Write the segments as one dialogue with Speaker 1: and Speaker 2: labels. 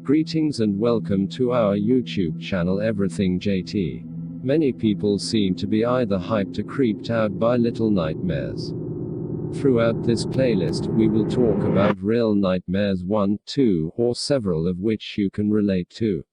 Speaker 1: Greetings and welcome to our YouTube channel EverythingJaty. Many people seem to be either hyped or creeped out by little nightmares. Throughout this playlist, we will talk about real nightmares, one, two, or several of which you can relate to.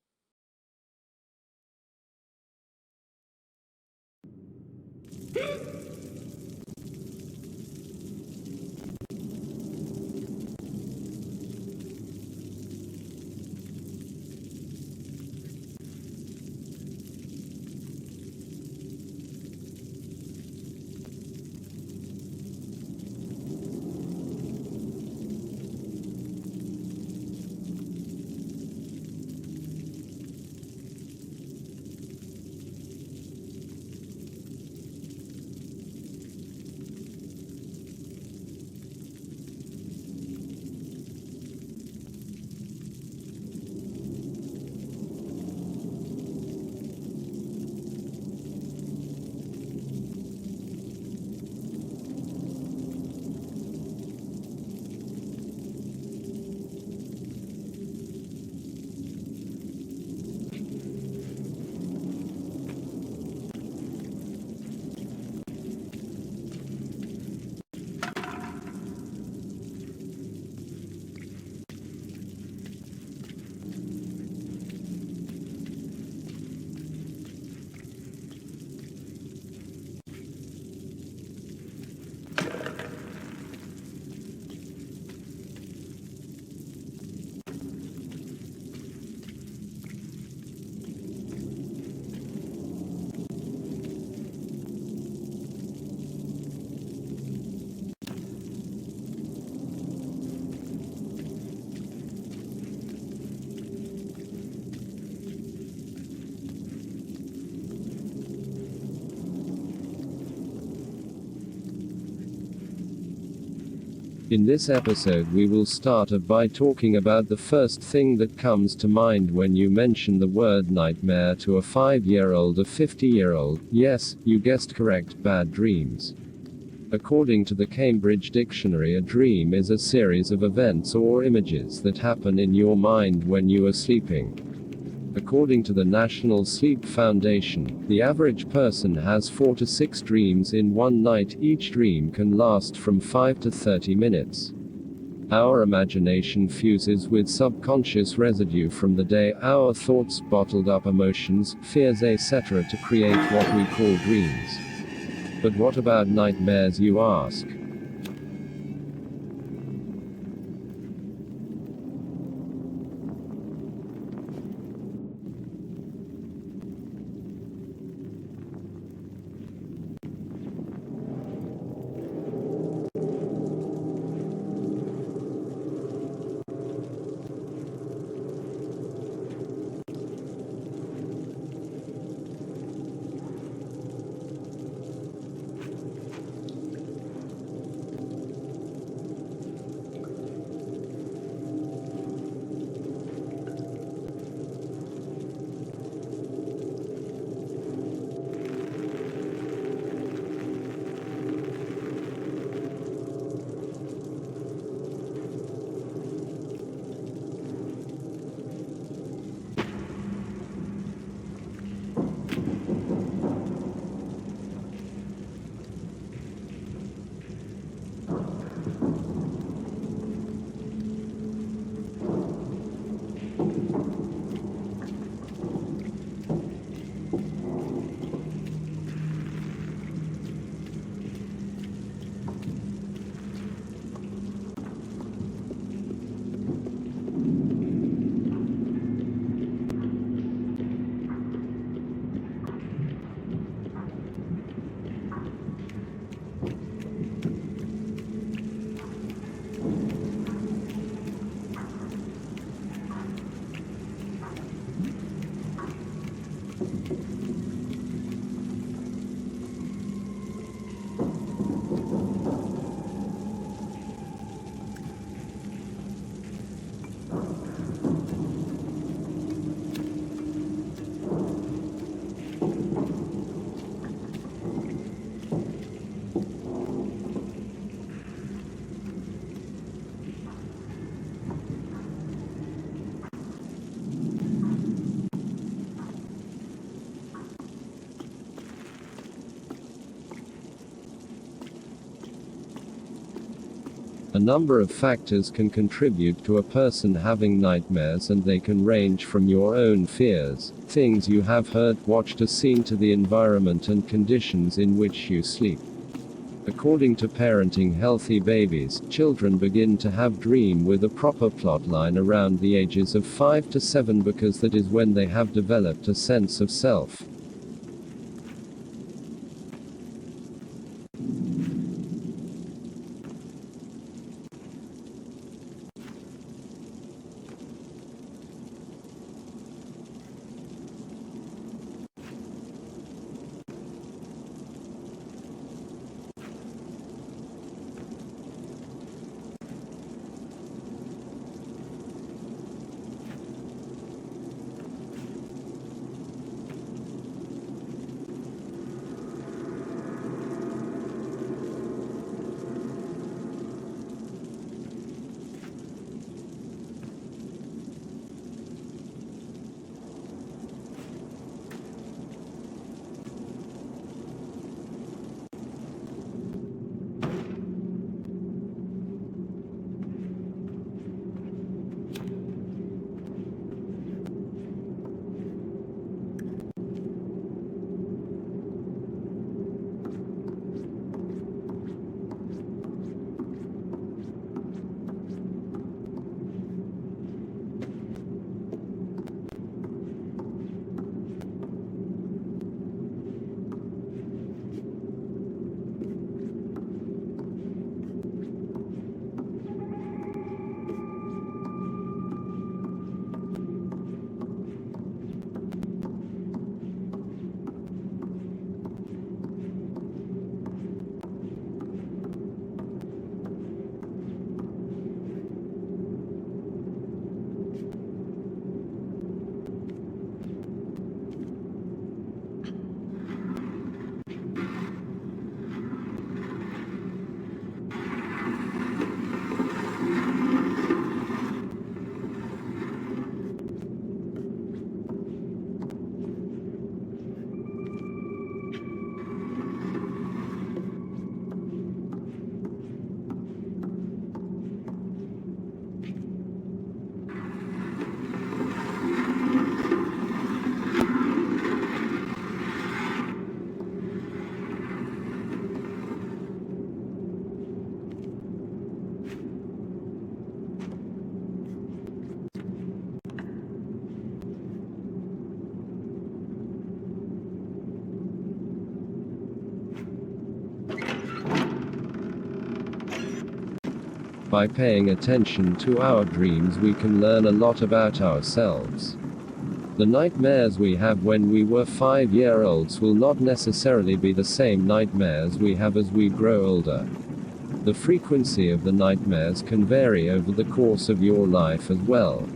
Speaker 1: In this episode we will start by talking about the first thing that comes to mind when you mention the word nightmare to a 5-year-old or 50-year-old. Yes, you guessed correct, bad dreams. According to the Cambridge Dictionary, a dream is a series of events or images that happen in your mind when you are sleeping. According to the National Sleep Foundation, the average person has 4 to 6 dreams in one night. Each dream can last from 5 to 30 minutes. Our imagination fuses with subconscious residue from the day, our thoughts, bottled up emotions, fears, etc. to create what we call dreams. But what about nightmares, you ask? A number of factors can contribute to a person having nightmares, and they can range from your own fears, things you have heard, watched, or seen, to the environment and conditions in which you sleep. According to Parenting Healthy Babies, children begin to have dream with a proper plotline around the ages of 5 to 7 because that is when they have developed a sense of self. By paying attention to our dreams, we can learn a lot about ourselves. The nightmares we have when we were 5-year-olds will not necessarily be the same nightmares we have as we grow older. The frequency of the nightmares can vary over the course of your life as well.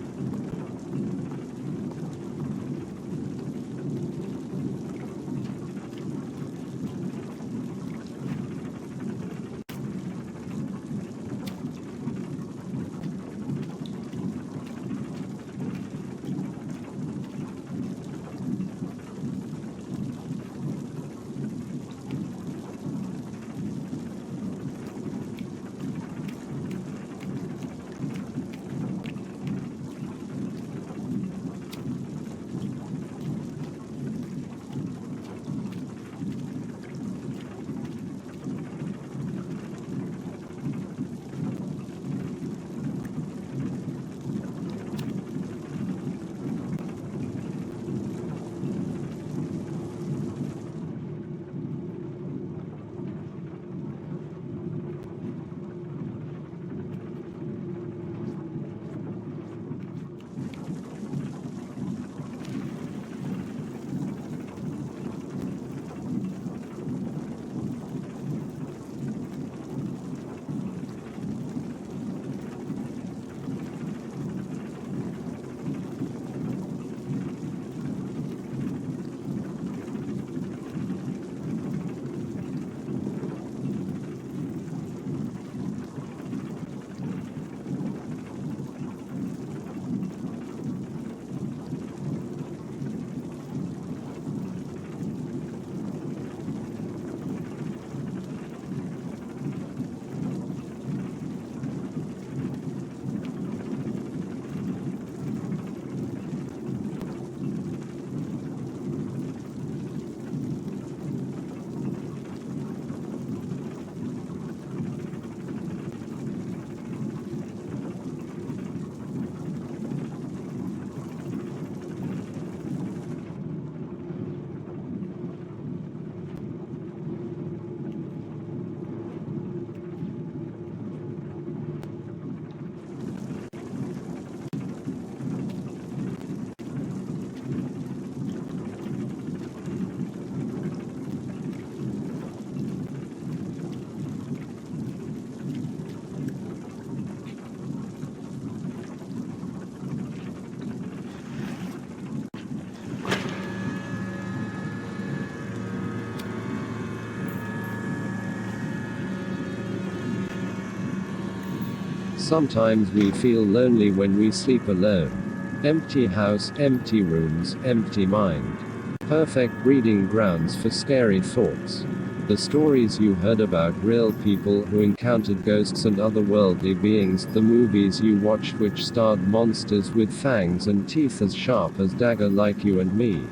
Speaker 1: Sometimes we feel lonely when we sleep alone. Empty house, empty rooms, empty mind. Perfect breeding grounds for scary thoughts. The stories you heard about real people who encountered ghosts and otherworldly beings, the movies you watched which starred monsters with fangs and teeth as sharp as dagger like you and me.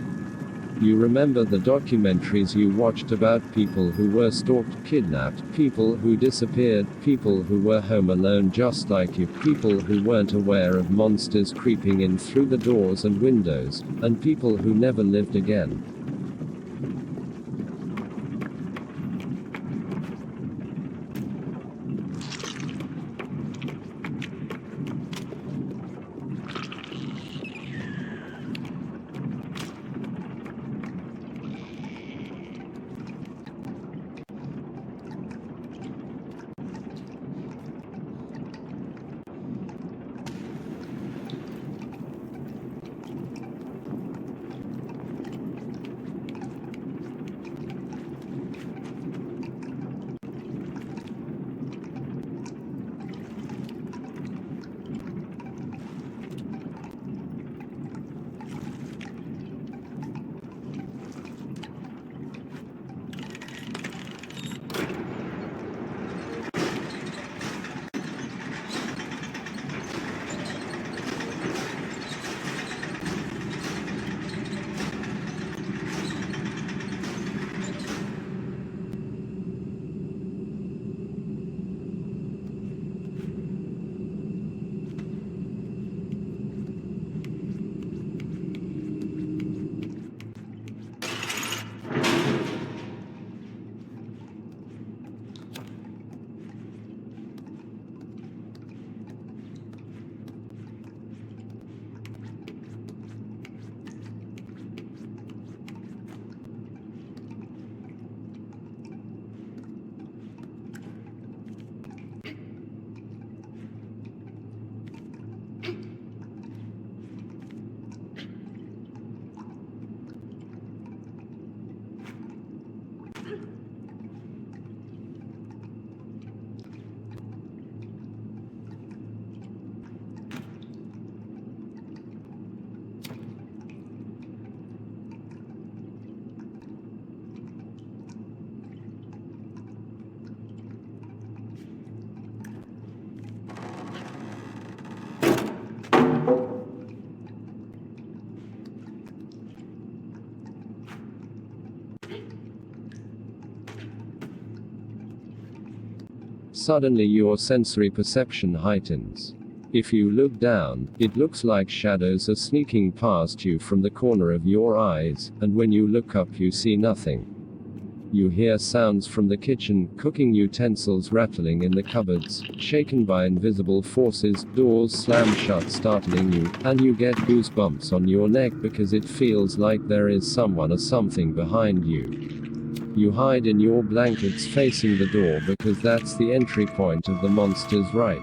Speaker 1: You remember the documentaries you watched about people who were stalked, kidnapped, people who disappeared, people who were home alone just like you, people who weren't aware of monsters creeping in through the doors and windows, and people who never lived again. Suddenly your sensory perception heightens. If you look down, it looks like shadows are sneaking past you from the corner of your eyes, and when you look up you see nothing. You hear sounds from the kitchen, cooking utensils rattling in the cupboards, shaken by invisible forces, doors slam shut startling you, and you get goosebumps on your neck because it feels like there is someone or something behind you. You hide in your blankets facing the door because that's the entry point of the monster's right.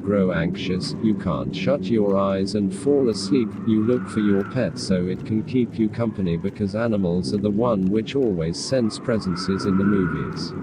Speaker 1: grow anxious, you can't shut your eyes and fall asleep, you look for your pet so it can keep you company because animals are the one which always sense presences in the movies.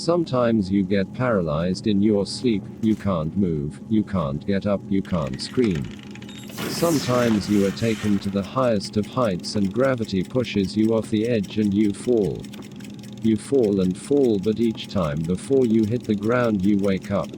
Speaker 1: Sometimes you get paralyzed in your sleep, you can't move, you can't get up, you can't scream. Sometimes you are taken to the highest of heights and gravity pushes you off the edge and you fall. You fall and fall, but each time before you hit the ground you wake up.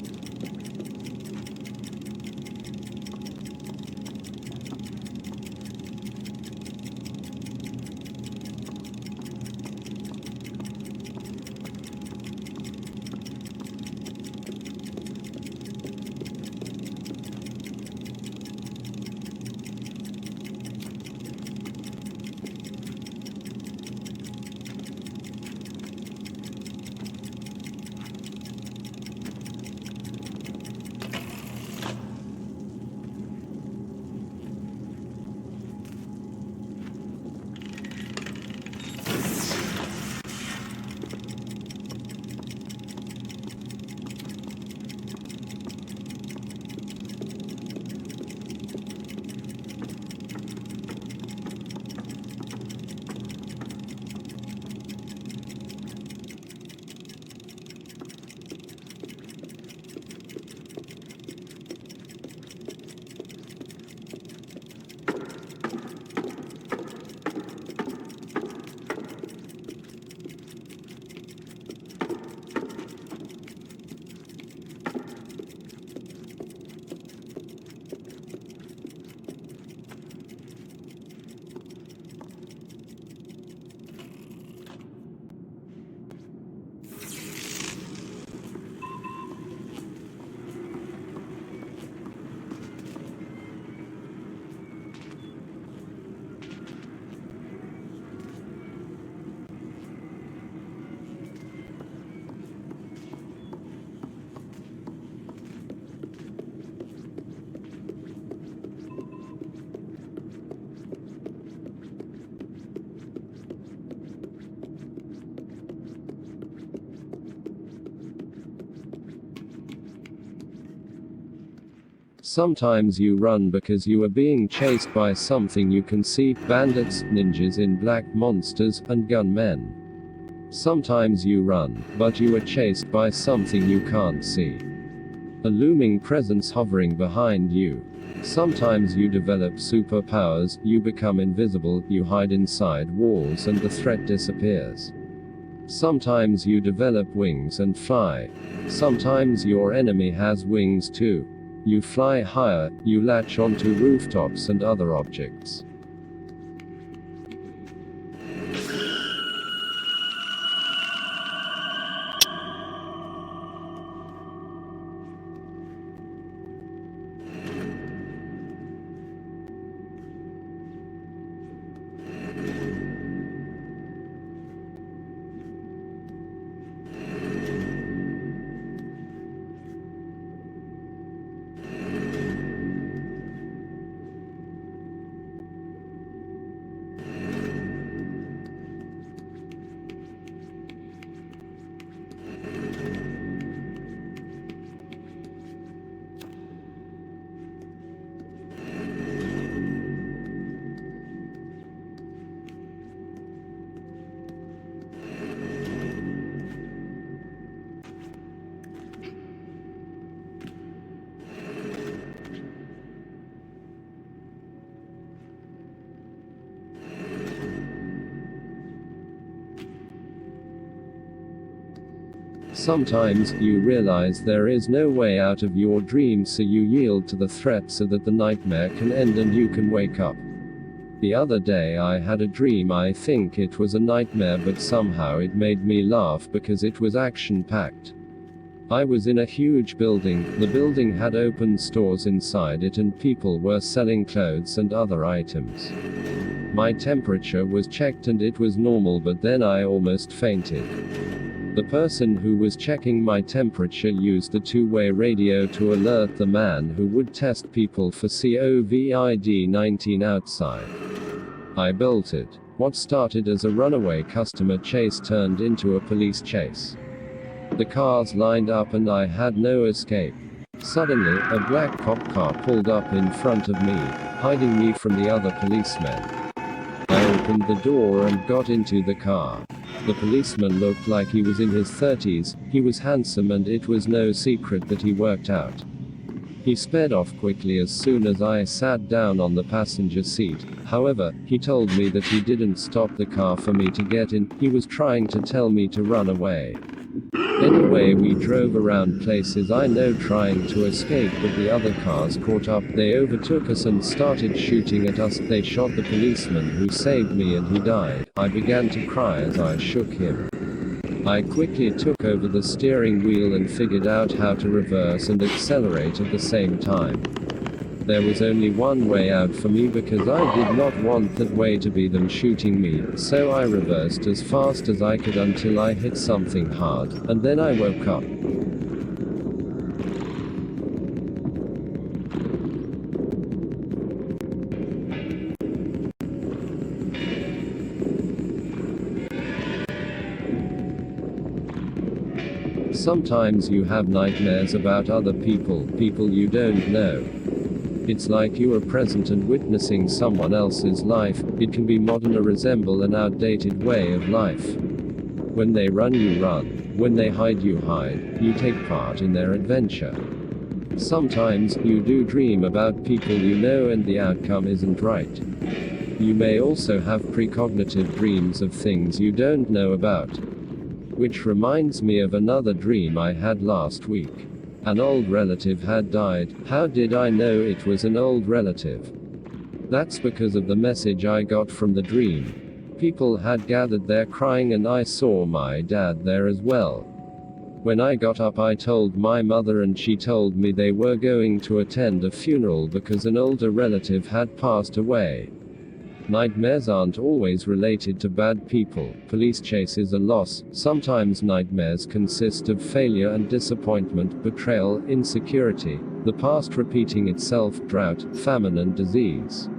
Speaker 1: Sometimes you run because you are being chased by something you can see, bandits, ninjas in black, monsters, and gunmen. Sometimes you run, but you are chased by something you can't see. A looming presence hovering behind you. Sometimes you develop superpowers, you become invisible, you hide inside walls and the threat disappears. Sometimes you develop wings and fly. Sometimes your enemy has wings too. You fly higher, you latch onto rooftops and other objects. Sometimes, you realize there is no way out of your dream, so you yield to the threat so that the nightmare can end and you can wake up. The other day I had a dream. I think it was a nightmare, but somehow it made me laugh because it was action-packed. I was in a huge building. The building had open stores inside it and people were selling clothes and other items. My temperature was checked and it was normal, but then I almost fainted. The person who was checking my temperature used the two-way radio to alert the man who would test people for COVID-19 outside. I bolted. What started as a runaway customer chase turned into a police chase. The cars lined up and I had no escape. Suddenly, a black cop car pulled up in front of me, hiding me from the other policemen. I opened the door and got into the car. The policeman looked like he was in his 30s, he was handsome and it was no secret that he worked out. He sped off quickly as soon as I sat down on the passenger seat. However, he told me that he didn't stop the car for me to get in, he was trying to tell me to run away. Anyway, we drove around places I know trying to escape, but the other cars caught up. They overtook us and started shooting at us. They shot the policeman who saved me and he died. I began to cry as I shook him. I quickly took over the steering wheel and figured out how to reverse and accelerate at the same time. There was only one way out for me because I did not want that way to be them shooting me, so I reversed as fast as I could until I hit something hard, and then I woke up. Sometimes you have nightmares about other people you don't know. It's like you are present and witnessing someone else's life. It can be modern or resemble an outdated way of life. When they run, you run. When they hide, you hide. You take part in their adventure. Sometimes you do dream about people you know and the outcome isn't right. You may also have precognitive dreams of things you don't know about. Which reminds me of another dream I had last week. An old relative had died. How did I know it was an old relative? That's because of the message I got from the dream. People had gathered there crying and I saw my dad there as well. When I got up, I told my mother and she told me they were going to attend a funeral because an older relative had passed away. Nightmares aren't always related to bad people. Police chases a loss. Sometimes nightmares consist of failure and disappointment, betrayal, insecurity, the past repeating itself, drought, famine and disease.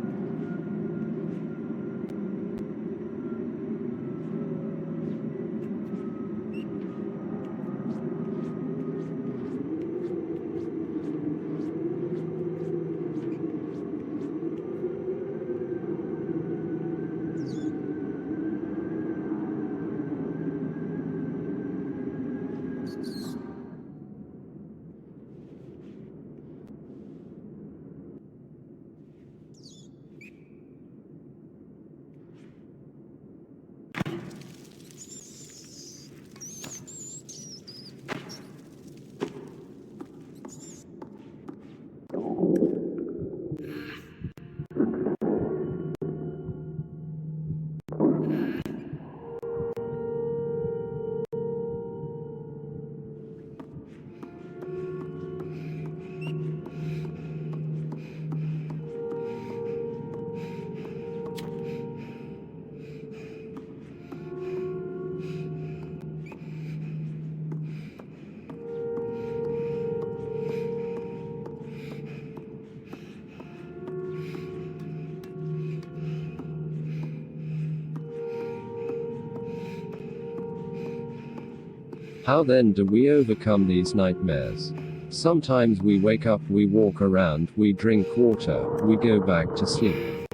Speaker 1: How then do we overcome these nightmares? Sometimes we wake up, we walk around, we drink water, we go back to sleep.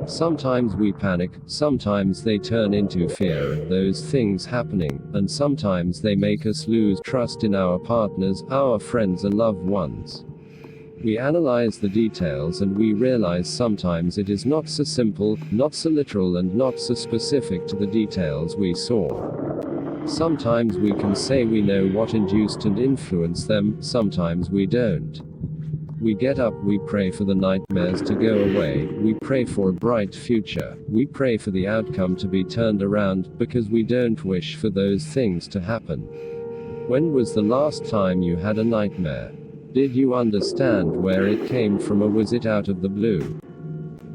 Speaker 1: Sometimes we panic, sometimes they turn into fear of those things happening, and sometimes they make us lose trust in our partners, our friends or loved ones. We analyze the details and we realize sometimes it is not so simple, not so literal and not so specific to the details we saw. Sometimes we can say we know what induced and influenced them, sometimes we don't. We get up, we pray for the nightmares to go away, we pray for a bright future, we pray for the outcome to be turned around, because we don't wish for those things to happen. When was the last time you had a nightmare? Did you understand where it came from or was it out of the blue?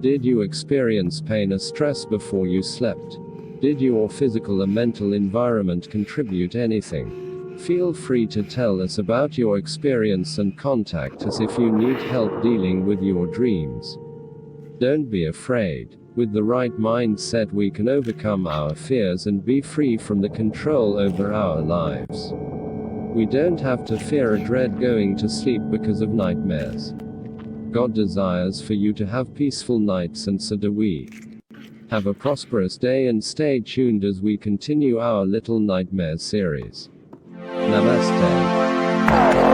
Speaker 1: Did you experience pain or stress before you slept? Did your physical or mental environment contribute anything? Feel free to tell us about your experience and contact us if you need help dealing with your dreams. Don't be afraid. With the right mindset we can overcome our fears and be free from the control over our lives. We don't have to fear or dread going to sleep because of nightmares. God desires for you to have peaceful nights and so do we. Have a prosperous day and stay tuned as we continue our Little Nightmares series. Namaste.